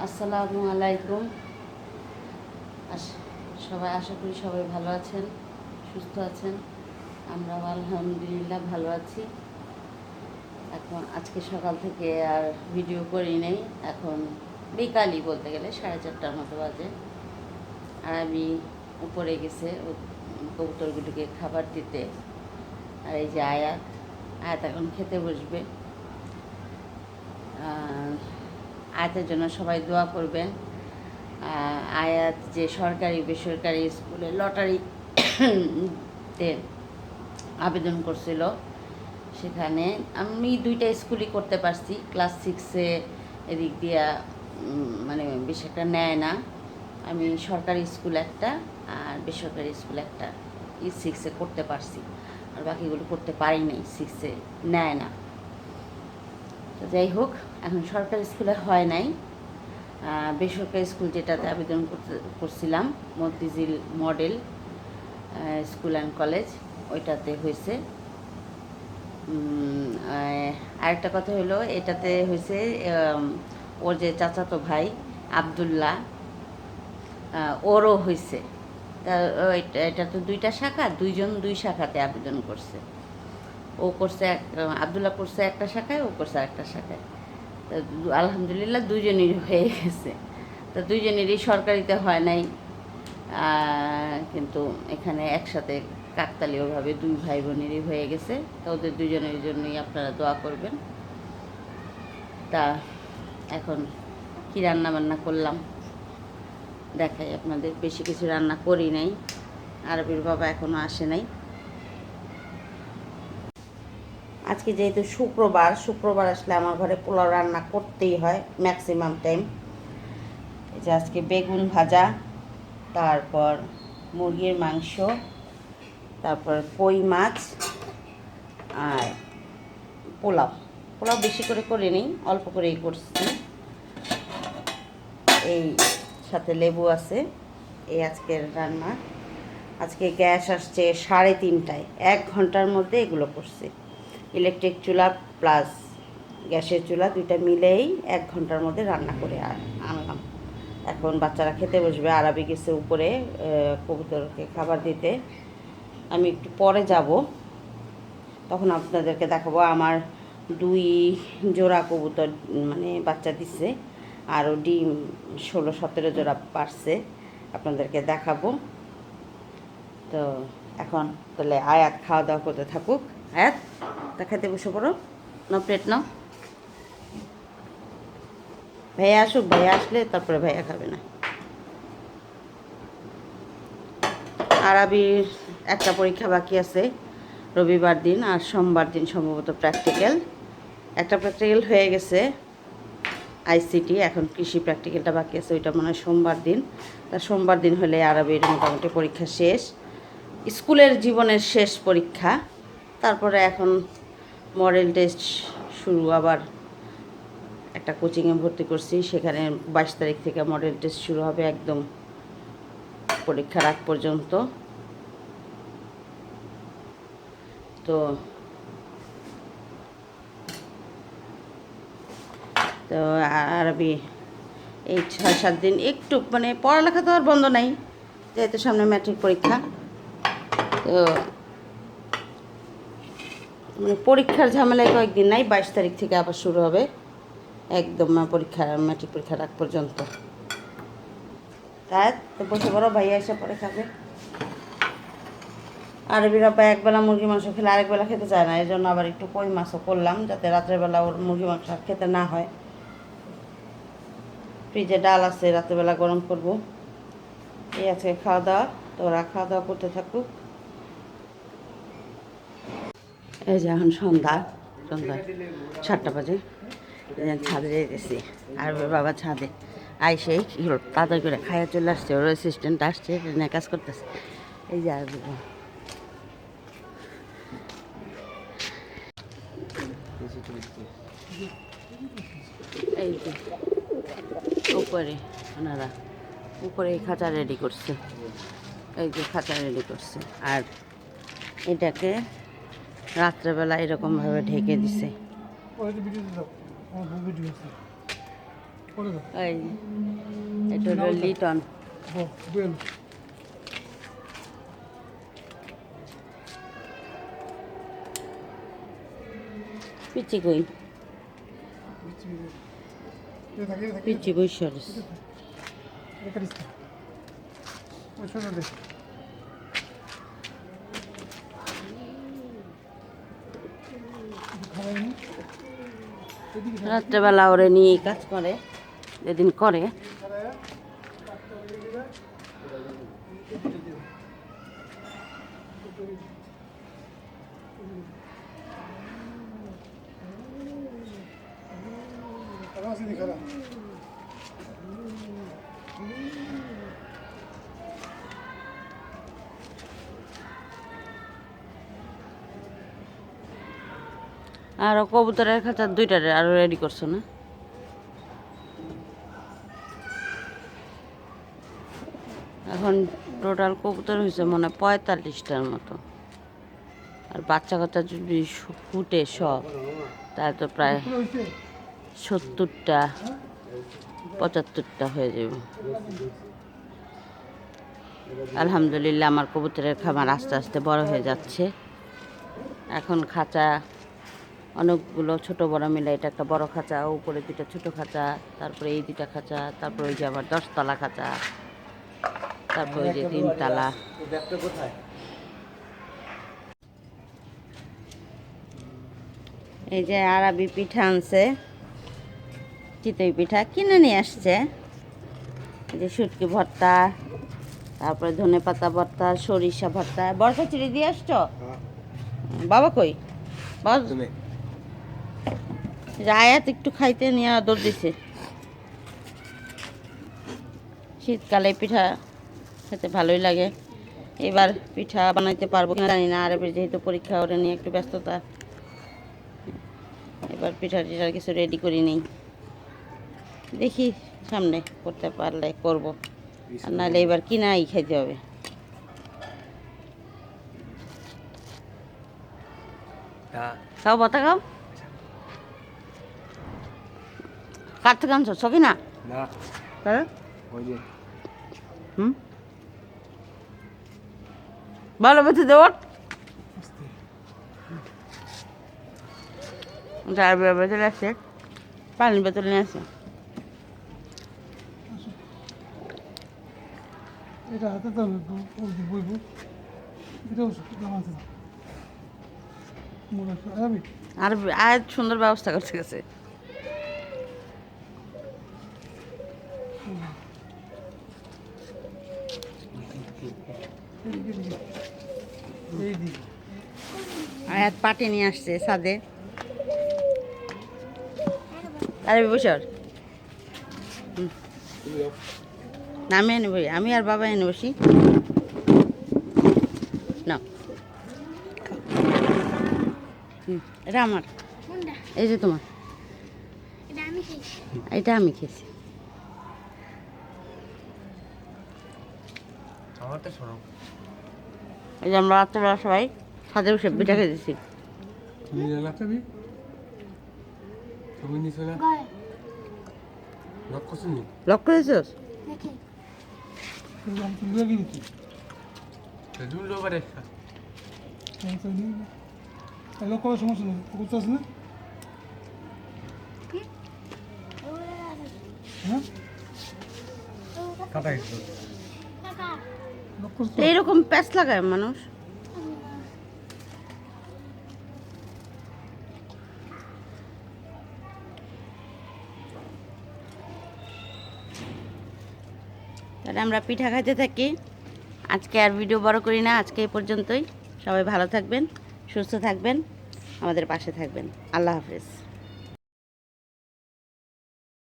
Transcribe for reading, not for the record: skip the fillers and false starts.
আসসালামু আলাইকুম। সবাই আশা করি সবাই ভালো আছেন, সুস্থ আছেন। আমরাও আলহামদুলিল্লাহ ভালো আছি। এখন আজকে সকাল থেকে আর ভিডিও করি নেই। এখন বিকালই বলতে গেলে 4:30টার মতো বাজে। আর আমি উপরে গেছে কবুতরগুলিকে খাবার দিতে। আর এই যে আয়াত আয়াত এখন খেতে বসবে। আয়াতের জন্য সবাই দোয়া করবেন। আয়াত যে সরকারি বেসরকারি স্কুলে লটারিতে আবেদন করছিল, সেখানে আমি 2টা স্কুলই করতে পারছি। ক্লাস 6-এ এদিক দিয়া মানে বেশ একটা নেয় না। আমি সরকারি স্কুল একটা আর বেসরকারি স্কুল একটা 6-এ করতে পারছি, আর বাকিগুলো করতে পারি নাই, 6-এ নেয় না। তো যাই হোক, এখন সরকারি স্কুলে হয় নাই। বেসরকারি স্কুল যেটাতে আবেদন করছিলাম, Motijheel model school and college, ওইটাতে হয়েছে। আরেকটা কথা হলো, এটাতে হয়েছে ওর যে চাচাতো ভাই আবদুল্লাহ, ওরও হয়েছে। তা এটা তো 2টা শাখা, দুই শাখাতে আবেদন করছে। ও করছে আবদুল্লাহ করছে একটা শাখায়, ও করছে একটা শাখায়। তো আলহামদুলিল্লাহ দুজনেরই হয়ে গেছে। তো দুজনেরই সরকারিতে হয় নাই, কিন্তু এখানে একসাথে কাকতালীয়ভাবে 2 ভাই বোনেরই হয়ে গেছে। তো ওদের দুজনের জন্যই আপনারা দোয়া করবেন। তা এখন কী রান্না বান্না করলাম দেখাই আপনাদের। বেশি কিছু রান্না করি নাই, আরবির বাবা এখনও আসে নাই। আজকে যেহেতু শুক্রবার আসলে আমার ঘরে পোলাও রান্না করতেই হয় ম্যাক্সিমাম টাইম। এই যে আজকে বেগুন ভাজা, তারপর মুরগির মাংস, তারপর কই মাছ, আর পোলাও বেশি করে করিনি, অল্প করেই করছি। এই সাথে লেবু আছে। এই আজকের রান্না। আজকে গ্যাস আসছে 3:30টায়, 1 ঘন্টার মধ্যে এগুলো করছি। ইলেকট্রিক চুলা প্লাস গ্যাসের চুলা 2টা মিলেই 1 ঘন্টার মধ্যে রান্না করে আনলাম। এখন বাচ্চারা খেতে বসবে। আরবি গেছে উপরে কবুতরকে খাবার দিতে। আমি একটু পরে যাব, তখন আপনাদেরকে দেখাবো। আমার 2 জোড়া কবুতর মানে বাচ্চা দিচ্ছে, আরও ডিম 16-17 জোড়া পারছে, আপনাদেরকে দেখাবো। তো এখন তাহলে আয়াত খাওয়া দাওয়া করতে থাকুক। আয়াত, তা খেতে বসে পড়ো, নাও প্লেট নাও। ভাইয়া আসুক, ভাইয়া আসলে তারপরে ভাইয়া খাবে না। আরবির একটা পরীক্ষা বাকি আছে রবিবার দিন, আর সোমবার দিন সম্ভবত প্র্যাকটিক্যাল। একটা প্র্যাকটিক্যাল হয়ে গেছে আইসিটি, এখন কৃষি প্র্যাকটিক্যালটা বাকি আছে, ওইটা মনে হয় সোমবার দিন। তা সোমবার দিন হলে আরবির মোটামুটি পরীক্ষা শেষ, স্কুলের জীবনের শেষ পরীক্ষা। তারপরে এখন মডেল টেস্ট শুরু। আবার একটা কোচিংয়ে ভর্তি করছি, সেখানে 22 তারিখ থেকে মডেল টেস্ট শুরু হবে একদম পরীক্ষার আগ পর্যন্ত। তো তো আরবি এই 6-7 দিন একটু মানে পড়ালেখা তো আর বন্ধ নাই, যেহেতু সামনে ম্যাট্রিক পরীক্ষা। তো মানে পরীক্ষার ঝামেলায় কয়েকদিন নাই, 22 তারিখ থেকে আবার শুরু হবে একদম ম্যাট্রিক পরীক্ষার আগ পর্যন্ত। তাই তো বসে বড় ভাইয়া এসে পরে খাবে। আরবির আব্বা একবেলা মুরগি মাংস খেলে আরেকবেলা খেতে চায় না, এই জন্য আবার একটু কই মাছও করলাম, যাতে রাত্রেবেলা ওর মুরগি মাংস খেতে না হয়। ফ্রিজে ডাল আছে, রাত্রেবেলা গরম করব। এই আজকে খাওয়া দাওয়া। তো ওরা খাওয়া দাওয়া করতে থাকুক। এই যে এখন সন্ধ্যা 7টা বাজে, ছাদে যেতেছি। আর বাবা ছাদে আইসে কি হল তাড়াতাড়ি করে খাইয়া চলে আসছে, ওর অ্যাসিস্ট্যান্ট আসছে, ট্রেনে কাজ করতেছে। এই যে আর এই যে উপরে ওনারা উপরে খাঁচা রেডি করছে, এই যে খাঁচা রেডি করছে। আর এটাকে রাত্রেবেলা এরকমভাবে ঢেকে দিছে। এই এটা হলো লিটন। পিচি কই পিচি বৈশারিস রাত্রেবেলা ওরে নিয়ে কাজ করে, যেদিন করে। আরো কবুতরের খাঁচা দুইটারে আরো রেডি করছো না? এখন টোটাল কবুতর হয়েছে মনে হয় 45টার মতো। আর বাচ্চা কাচ্চা যদি ফুটে সব, তাহলে তো প্রায় 70টা 75টা হয়ে যাবে। আলহামদুলিল্লাহ আমার কবুতরের খামার আস্তে আস্তে বড় হয়ে যাচ্ছে। এখন খাঁচা অনেকগুলো ছোট বড় মিলে এটা একটা বড় খাঁচা, উপরে দুটা ছোট খাঁচা, তারপরে এই দুটা খাঁচা, তারপরে ওই যে আবার 10তলা খাঁচা, তারপরে ওই যে 3তলা। এই যে আরবি পিঠা আনছে, চিতই পিঠা কিনে নিয়ে আসছে। এই যে শুটকি ভর্তা, তারপরে ধনে পাতা ভর্তা, সরিষা ভর্তা। বরফা চিড়ি দিয়ে আসছো? বাবা কই? বাবা আয়াত একটু খাইতে নিয়ে দৌড় দিছে। শীতকালে পিঠা খেতে ভালোই লাগে। এবার পিঠা বানাইতে পারবো কিনা জানি না, আর এবার যেহেতু পরীক্ষা ওরে নিয়ে একটু ব্যস্ততা, এবার পিঠা টিঠার কিছু রেডি করি নেই। দেখি সামনে করতে পারলে করব, আর নাহলে এবার কিনাই খাইতে হবে। খাও বাতা খাও। কার থেকে আনছো? সকি না ভালো বেঁচে দেওয়ার চলে আসছে, পানির বোতল নিয়ে আসছে। আর আজ সুন্দর ব্যবস্থা করতে গেছে। আয়াত পাটি নিয়ে আসছে ছাদে। আরে বসর আমি এনে বই, আমি আর বাবা এনে বসি না। এটা আমার, এই যে তোমার, এটা আমি খেয়েছি। এই যে আমরা রাত্রেবেলা সবাই ছাদে বসে পিঠা খেয়েছি। লক করেছিস? সমস্যা নেই, বুঝতে পারছি না। এইরকম প্যাচ লাগায় মানুষ। তাহলে আমরা পিঠা খাইতে থাকি। আজকে আর ভিডিও বড় করি না, আজকে এই পর্যন্তই। সবাই ভালো থাকবেন, সুস্থ থাকবেন, আমাদের পাশে থাকবেন। আল্লাহ হাফেজ।